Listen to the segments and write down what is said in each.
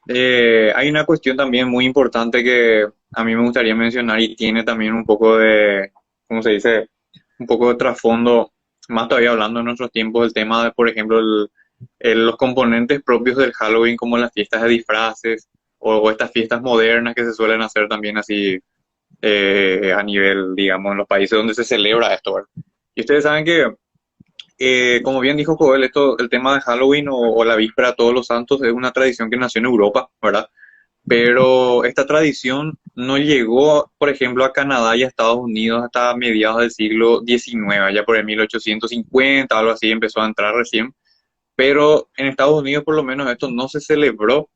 Hay una cuestión también muy importante que a mí me gustaría mencionar y tiene también un poco de, ¿cómo se dice? Un poco de trasfondo, más todavía hablando en nuestros tiempos, el tema de, por ejemplo, los componentes propios del Halloween, como las fiestas de disfraces o estas fiestas modernas que se suelen hacer también así a nivel, digamos, en los países donde se celebra esto, ¿verdad? Y ustedes saben que, como bien dijo Joel, esto, el tema de Halloween o la víspera de Todos los Santos es una tradición que nació en Europa, ¿verdad? Pero esta tradición no llegó, por ejemplo, a Canadá y a Estados Unidos hasta mediados del siglo XIX, allá por el 1850, algo así, empezó a entrar recién. Pero en Estados Unidos, por lo menos, esto no se celebró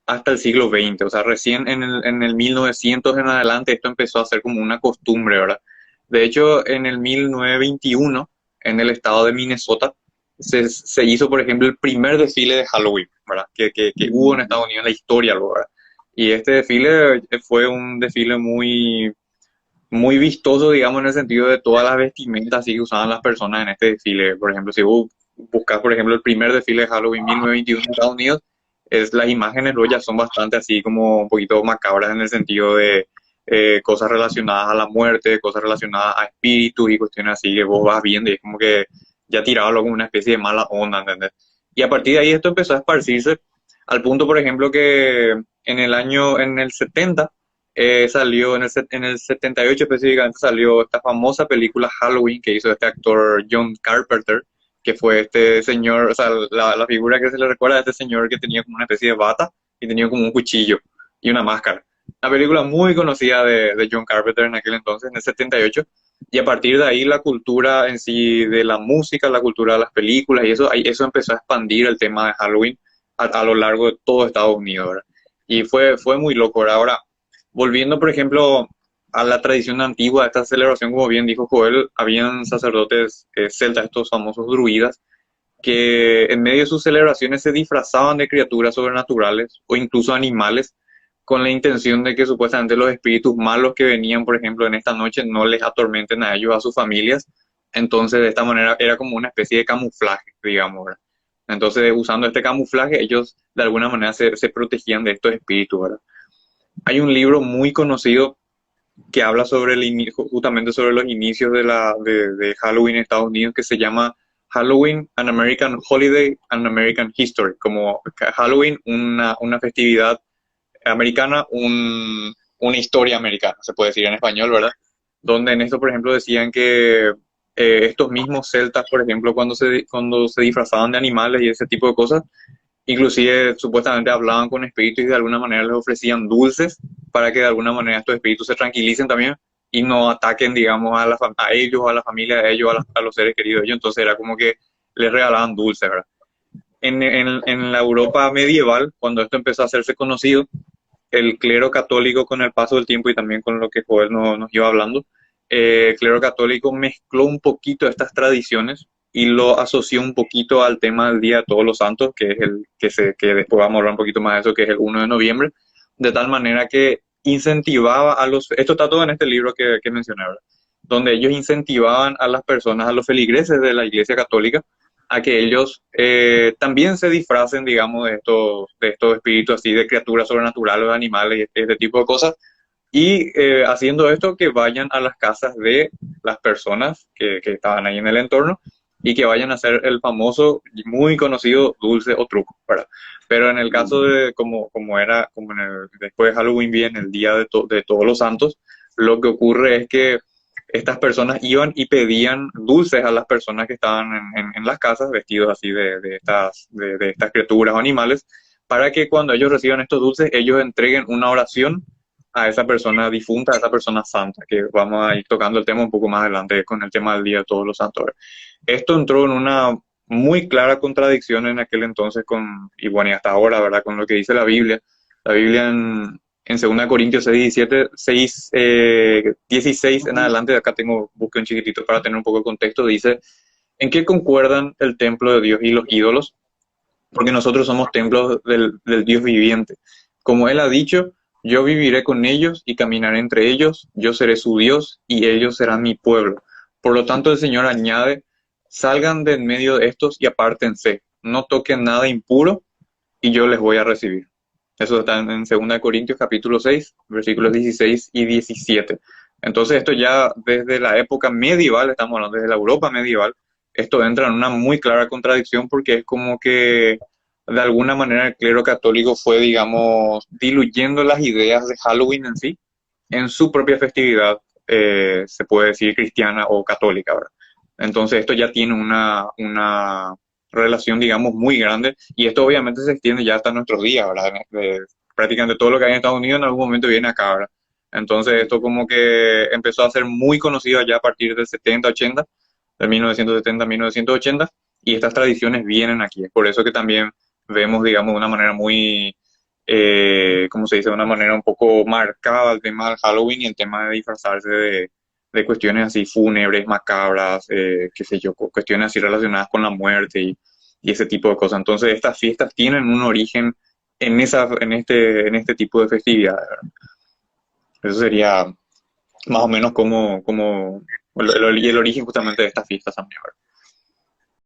hasta el siglo XX, o sea, recién en el 1900 en adelante esto empezó a ser como una costumbre, ¿verdad? De hecho, en el 1921, en el estado de Minnesota, se hizo, por ejemplo, el primer desfile de Halloween, ¿verdad? Que hubo en Estados Unidos en la historia, ¿verdad? Y este desfile fue un desfile muy vistoso, digamos, en el sentido de todas las vestimentas así que usaban las personas en este desfile. Por ejemplo, si vos buscas, por ejemplo, el primer desfile de Halloween 1921 en Estados Unidos, las imágenes luego ya son bastante así como un poquito macabras en el sentido de cosas relacionadas a la muerte, cosas relacionadas a espíritus y cuestiones así que vos vas viendo y es como que ya tiraba como una especie de mala onda, ¿entendés? Y a partir de ahí esto empezó a esparcirse al punto, por ejemplo, que en el 70 salió en el 78 específicamente salió esta famosa película Halloween que hizo este actor John Carpenter, que fue este señor, o sea, la figura que se le recuerda a este señor que tenía como una especie de bata y tenía como un cuchillo y una máscara. Una película muy conocida de John Carpenter en aquel entonces, en el 78, y a partir de ahí la cultura en sí de la música, la cultura de las películas y eso, eso empezó a expandir el tema de Halloween a lo largo de todo Estados Unidos, ¿verdad? Y fue muy loco, ¿verdad? Ahora, volviendo, por ejemplo, a la tradición antigua de esta celebración, como bien dijo Joel, habían sacerdotes celtas, estos famosos druidas, que en medio de sus celebraciones se disfrazaban de criaturas sobrenaturales o incluso animales con la intención de que supuestamente los espíritus malos que venían, por ejemplo, en esta noche no les atormenten a ellos, a sus familias. Entonces, de esta manera era como una especie de camuflaje, digamos, ¿verdad? Entonces, usando este camuflaje, ellos de alguna manera se protegían de estos espíritus, ¿verdad? Hay un libro muy conocido que habla sobre justamente sobre los inicios de Halloween en Estados Unidos que se llama Halloween, An American Holiday, An American History, como Halloween, una festividad americana, una historia americana, se puede decir en español, ¿verdad? Donde en esto, por ejemplo, decían que estos mismos celtas, por ejemplo, cuando se disfrazaban de animales y ese tipo de cosas, inclusive supuestamente hablaban con espíritus y de alguna manera les ofrecían dulces para que de alguna manera estos espíritus se tranquilicen también y no ataquen, digamos, a ellos, a la familia de ellos, a los seres queridos de ellos. Entonces era como que les regalaban dulces, ¿verdad? En la Europa medieval, cuando esto empezó a hacerse conocido, el clero católico con el paso del tiempo y también con lo que Joel nos iba hablando, el clero católico mezcló un poquito estas tradiciones y lo asoció un poquito al tema del Día de Todos los Santos, que es que después vamos a hablar un poquito más de eso, que es el 1 de noviembre, de tal manera que incentivaba esto está todo en este libro que mencioné, ¿verdad? Donde ellos incentivaban a las personas, a los feligreses de la Iglesia Católica, a que ellos también se disfracen, digamos, de estos espíritus así, de criaturas sobrenaturales, de animales y este tipo de cosas, y haciendo esto que vayan a las casas de las personas que estaban ahí en el entorno y que vayan a hacer el famoso y muy conocido dulce o truco, ¿verdad? Pero en el caso de como era, como después de Halloween bien, el día de Todos los Santos, lo que ocurre es que estas personas iban y pedían dulces a las personas que estaban en las casas vestidos así de estas criaturas o animales, para que cuando ellos reciban estos dulces, ellos entreguen una oración a esa persona difunta, a esa persona santa, que vamos a ir tocando el tema un poco más adelante con el tema del Día de Todos los Santos. Esto entró en una muy clara contradicción en aquel entonces y bueno, y hasta ahora, ¿verdad? Con lo que dice la Biblia. La Biblia en 2 Corintios 6, 17, 6, 16 en adelante, acá busqué un chiquitito para tener un poco de contexto, dice, ¿en qué concuerdan el templo de Dios y los ídolos? Porque nosotros somos templos del Dios viviente. Como Él ha dicho, yo viviré con ellos y caminaré entre ellos, yo seré su Dios y ellos serán mi pueblo. Por lo tanto, el Señor añade, salgan de en medio de estos y apártense, no toquen nada impuro y yo les voy a recibir. Eso está en 2 Corintios capítulo 6 versículos 16 y 17. Entonces esto ya desde la época medieval, estamos hablando desde la Europa medieval, esto entra en una muy clara contradicción porque es como que de alguna manera el clero católico fue, digamos, diluyendo las ideas de Halloween en sí, en su propia festividad, se puede decir cristiana o católica, ¿verdad? Entonces esto ya tiene una relación, digamos, muy grande y esto obviamente se extiende ya hasta nuestros días, ¿verdad? Prácticamente todo lo que hay en Estados Unidos en algún momento viene acá, ¿verdad? Entonces esto como que empezó a ser muy conocido ya a partir del 70, 80, de 1970 a 1980, y estas tradiciones vienen aquí. Es por eso que también vemos, digamos, de una manera muy, ¿cómo se dice? De una manera un poco marcada el tema del Halloween y el tema de disfrazarse de cuestiones así fúnebres, macabras, qué sé yo, cuestiones así relacionadas con la muerte y ese tipo de cosas. Entonces estas fiestas tienen un origen en este tipo de festividades, ¿verdad? Eso sería más o menos como el origen justamente de estas fiestas también, ¿verdad?